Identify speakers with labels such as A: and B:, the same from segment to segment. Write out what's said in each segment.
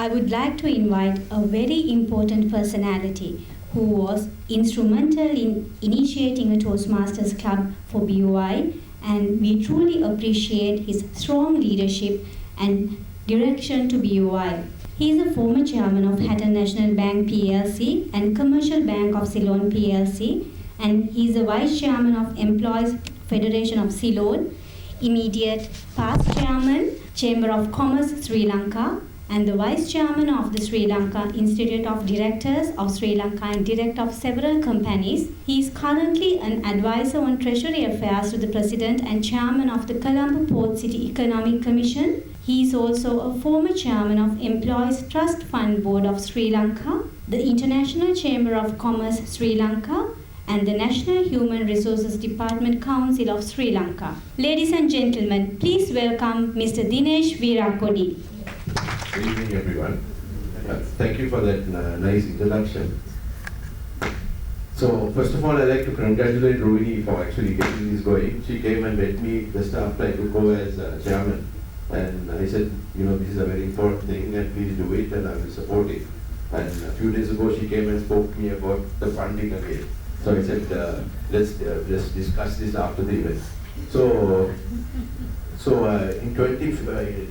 A: I would like to invite a very important personality who was instrumental in initiating a Toastmasters club for BOI, and we truly appreciate his strong leadership and direction to BOI. He is a former chairman of Hatton National Bank PLC and Commercial Bank of Ceylon PLC, and he is a vice chairman of Employees Federation of Ceylon, immediate past chairman, Chamber of Commerce Sri Lanka, and the Vice Chairman of the Sri Lanka Institute of Directors of Sri Lanka and Director of several companies. He is currently an advisor on Treasury Affairs to the President and Chairman of the Colombo Port City Economic Commission. He is also a former Chairman of Employees Trust Fund Board of Sri Lanka, the International Chamber of Commerce Sri Lanka, and the National Human Resources Department Council of Sri Lanka. Ladies and gentlemen, please welcome Mr. Dinesh Weerakkody.
B: Good evening, everyone. Thank you for that nice introduction. So, first of all, I'd like to congratulate Rohini for actually getting this going. She came and met me just after I took over as chairman. And I said, this is a very important thing and please do it and I will support it. And a few days ago, she came and spoke to me about the funding again. So I said, let's just discuss this after the event. So in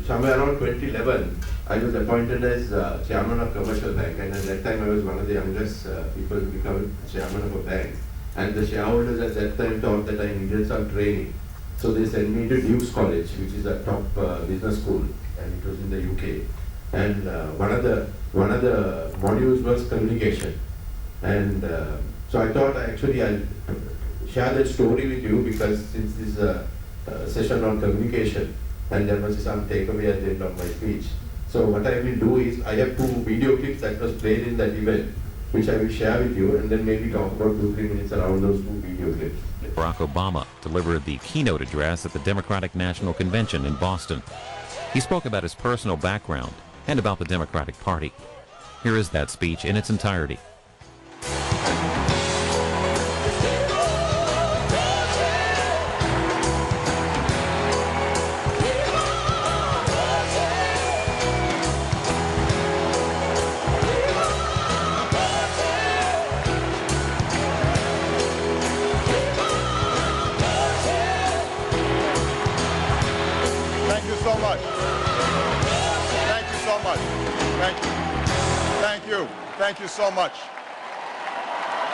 B: somewhere around 2011, I was appointed as chairman of Commercial Bank, and at that time I was one of the youngest people to become chairman of a bank. And the shareholders at that time thought that I needed some training. So they sent me to Duke's College, which is a top business school, and it was in the UK. And one of the modules was communication. And so I thought I'll share that story with you, because since this is a session on communication, and there must be some takeaway at the end of my speech. So what I will do is, I have 2 video clips that was played in that event, which I will share with you, and then maybe talk about 2-3 minutes around those 2 video clips.
C: Barack Obama delivered the keynote address at the Democratic National Convention in Boston. He spoke about his personal background and about the Democratic Party. Here is that speech in its entirety.
D: Thank you so much.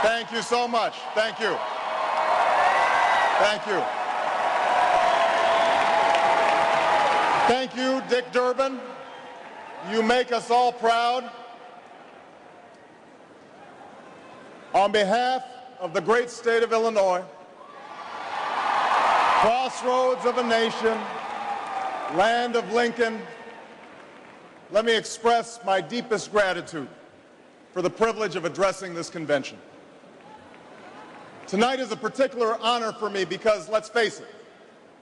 D: Thank you so much. Thank you. Thank you. Thank you, Dick Durbin. You make us all proud. On behalf of the great state of Illinois, crossroads of a nation, land of Lincoln, let me express my deepest gratitude for the privilege of addressing this convention. Tonight is a particular honor for me because, let's face it,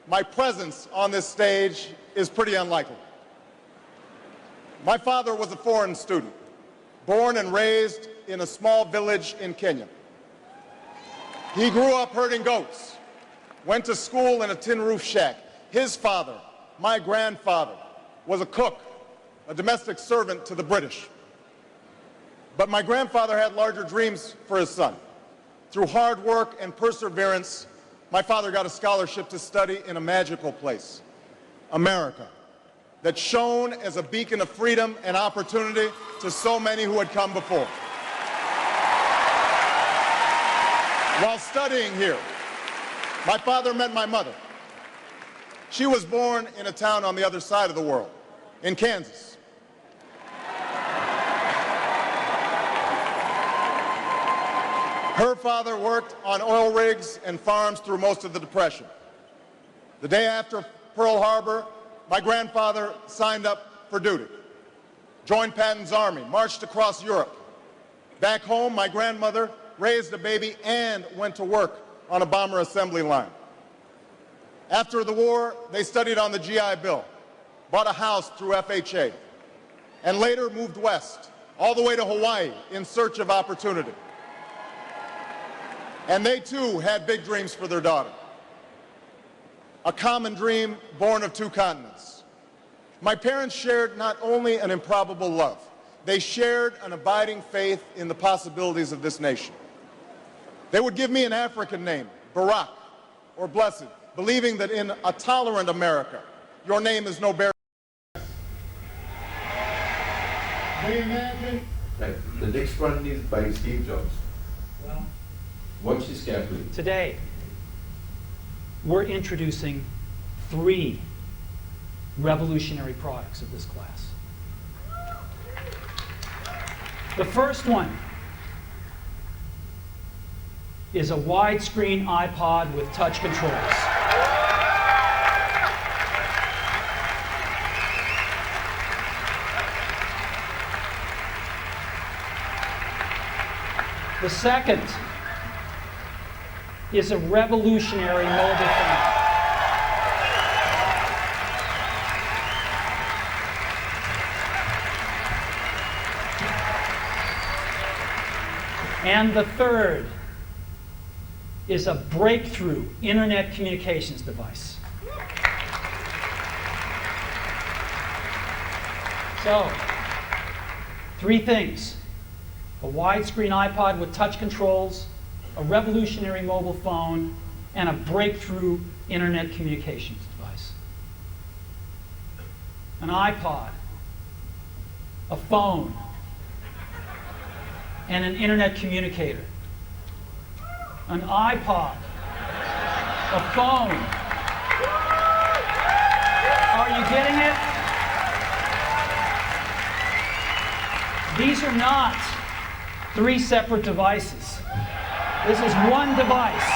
D: my presence on this stage is pretty unlikely. My father was a foreign student, born and raised in a small village in Kenya. He grew up herding goats, went to school in a tin roof shack. His father, my grandfather, was a cook, a domestic servant to the British. But my grandfather had larger dreams for his son. Through hard work and perseverance, my father got a scholarship to study in a magical place, America, that shone as a beacon of freedom and opportunity to so many who had come before. While studying here, my father met my mother. She was born in a town on the other side of the world, in Kansas. Her father worked on oil rigs and farms through most of the Depression. The day after Pearl Harbor, my grandfather signed up for duty, joined Patton's army, marched across Europe. Back home, my grandmother raised a baby and went to work on a bomber assembly line. After the war, they studied on the GI Bill, bought a house through FHA, and later moved west, all the way to Hawaii in search of opportunity. And they too had big dreams for their daughter. A common dream born of 2 continents. My parents shared not only an improbable love, they shared an abiding faith in the possibilities of this nation. They would give me an African name, Barack, or Blessed, believing that in a tolerant America, your name is no barrier.
B: Right. The next one is by Steve Jobs.
E: Well,
B: Watch this carefully.
E: today, we're introducing 3 revolutionary products of this class. The first one is a widescreen iPod with touch controls. The second is a revolutionary mobile phone. And the third is a breakthrough internet communications device. So, 3 things: a widescreen iPod with touch controls, a revolutionary mobile phone, and a breakthrough internet communications device. An iPod, a phone, and an internet communicator. An iPod, a phone. Are you getting it? These are not 3 separate devices. This is one device.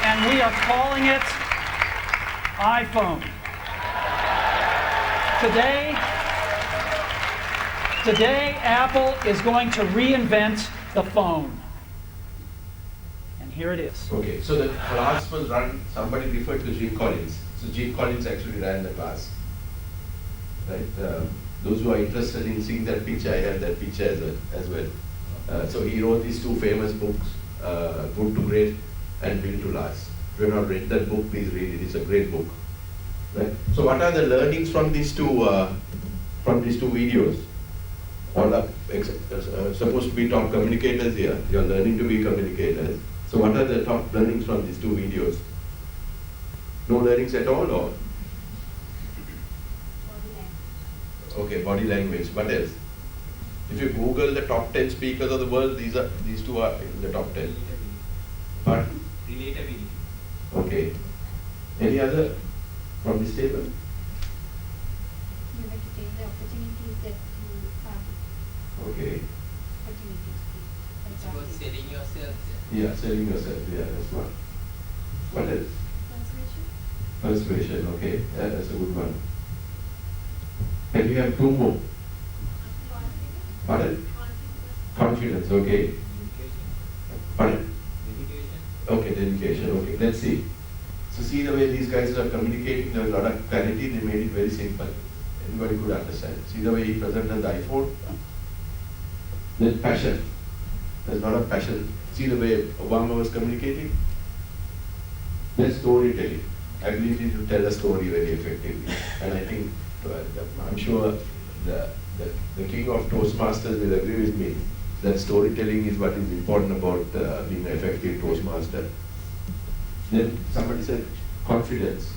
E: And we are calling it iPhone. Today, Apple is going to reinvent the phone. And here it is.
B: Okay, so the class was run, somebody referred to Gene Collins. So Gene Collins actually ran the class. Right? Those who are interested in seeing that picture, I have that picture as well. So he wrote these 2 famous books, Good to Great and Built to Last. If you have not read that book, please read it. It's a great book. Right? So what are the learnings from these two videos? All are supposed to be top communicators here. You are learning to be communicators. So what are the top learnings from these 2 videos? No learnings at all, or? Okay, body language. What else? If you Google the top 10 speakers of the world, these 2 are in the top 10. Pardon?
F: Relatability.
B: Okay. Any other from this table?
G: You have to take the opportunities that you have.
B: Okay.
G: Opportunities.
F: It's about selling yourself.
B: Yeah, selling yourself. Yeah, that's one. What else? Persuasion. Okay, that's a good one. And we have 2 more. Pardon? Confidence. Okay. Pardon?
F: Dedication.
B: Okay, dedication. Okay, let's see. So see the way these guys are communicating, there's a lot of clarity, they made it very simple. Anybody could understand. See the way he presented the iPhone? Then passion. There's a lot of passion. See the way Obama was communicating? Then storytelling. Ability to tell a story very effectively. And I think, I'm sure the king of Toastmasters will agree with me that storytelling is what is important about being an effective Toastmaster. Then somebody said confidence.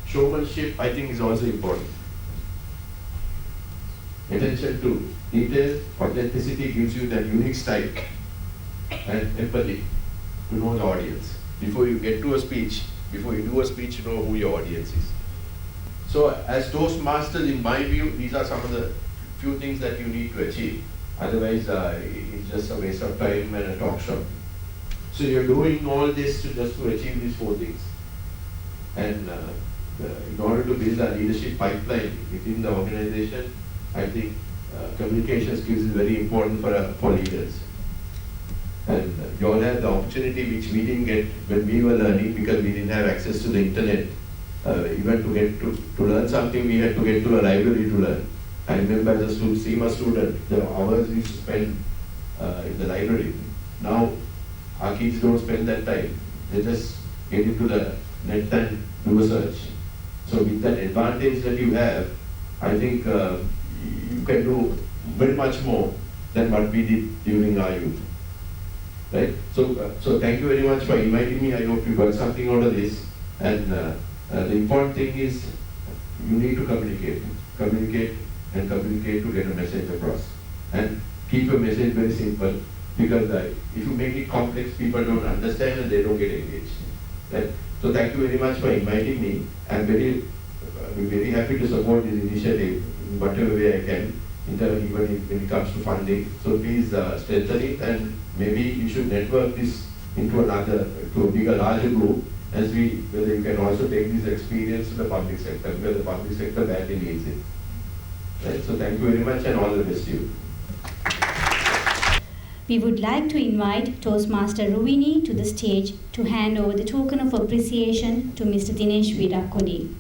B: Showmanship, I think, is also important. Attention to detail, authenticity gives you that unique style, and empathy to know the audience. Before you get to a speech, before you do a speech, you know who your audience is. So as Toastmasters, in my view, these are some of the few things that you need to achieve. Otherwise, it's just a waste of time and a talk show. So you're doing all this just to achieve these 4 things. And in order to build a leadership pipeline within the organization, I think communication skills is very important for leaders. And you all had the opportunity which we didn't get when we were learning, because we didn't have access to the internet. Even to get to learn something, we had to get to a library to learn. I remember as a CIMA student, the hours we used to spend in the library. Now, our kids don't spend that time. They just get into the net and do a search. So with that advantage that you have, I think you can do very much more than what we did during our youth. Right? So thank you very much for inviting me. I hope you got something out of this. And the important thing is you need to communicate to get a message across. And keep your message very simple, because if you make it complex, people don't understand and they don't get engaged. Right? So thank you very much for inviting me. I'm very happy to support this initiative in whatever way I can, even when it comes to funding. So please strengthen it, and maybe you should network this into to a bigger, larger group, and see whether you can also take this experience to the public sector, because the public sector badly needs it. Right? So thank you very much, and all the best to you.
A: We would like to invite Toastmaster Rovini to the stage to hand over the token of appreciation to Mr. Dinesh Weerakkody.